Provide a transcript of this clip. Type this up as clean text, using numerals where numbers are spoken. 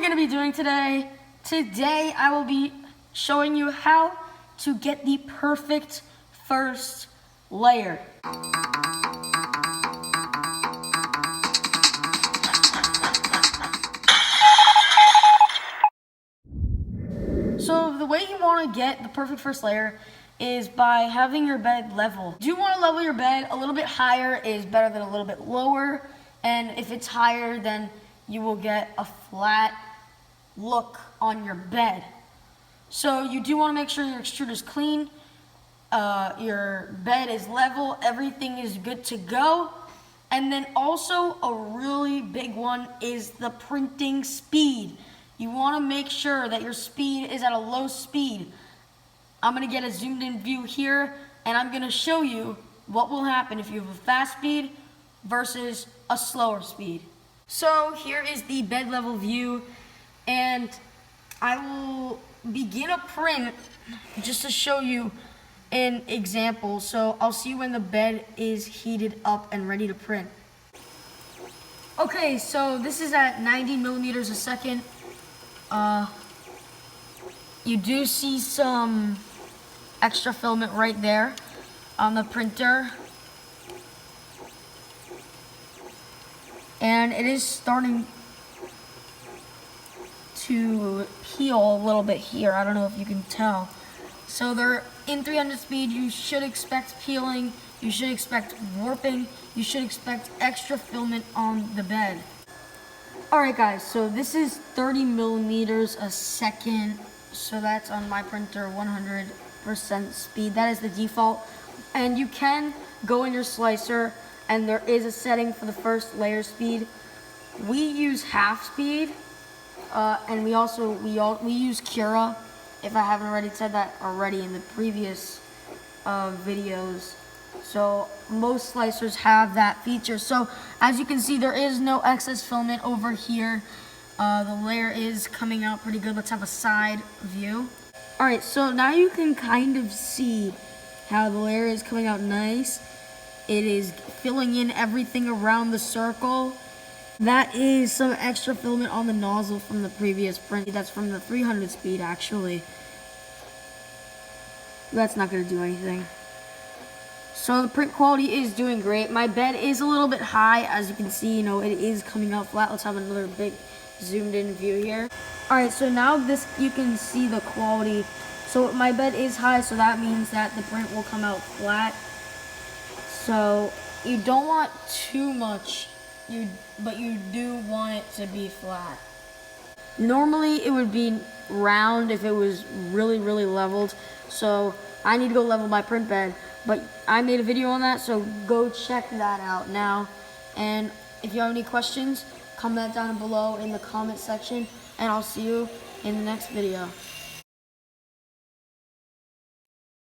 going to be doing today? Today I will be showing you how to get the perfect first layer. So the way you want to get the perfect first layer is by having your bed level. Do you want to level your bed? A little bit higher is better than a little bit lower, and if it's higher, then you will get a flat look on your bed. So you do want to make sure your extruder is clean, your bed is level, everything is good to go. And then also a really big one is the printing speed. You want to make sure that your speed is at a low speed. I'm going to get a zoomed in view here, and I'm going to show you what will happen if you have a fast speed versus a slower speed. So here is the bed level view, and I will begin a print just to show you an example. So I'll see when the bed is heated up and ready to print. Okay, so this is at 90 millimeters a second. You do see some extra filament right there on the printer. And it is starting to peel a little bit here. I don't know if you can tell. So they're in 300 speed. You should expect peeling. You should expect warping. You should expect extra filament on the bed. Alright guys, so this is 30 millimeters a second. So that's on my printer, 100% speed. That is the default. And you can go in your slicer, and there is a setting for the first layer speed. We use half speed, and we use Cura, if I haven't already said that already in the previous videos. So most slicers have that feature. So as you can see, there is no excess filament over here. The layer is coming out pretty good. Let's have a side view. Alright, so now you can kind of see how the layer is coming out nice. It is filling in everything around the circle. That is some extra filament on the nozzle from the previous print. That's from the 300 speed actually. That's not going to do anything. So the print quality is doing great. My bed is a little bit high, as you can see, it is coming out flat. Let's have another big zoomed in view here. Alright, so now you can see the quality. So my bed is high, so that means that the print will come out flat. So you don't want too much, but you do want it to be flat. Normally it would be round if it was really, really leveled. So I need to go level my print bed, but I made a video on that, so go check that out now. And if you have any questions, comment down below in the comment section, and I'll see you in the next video.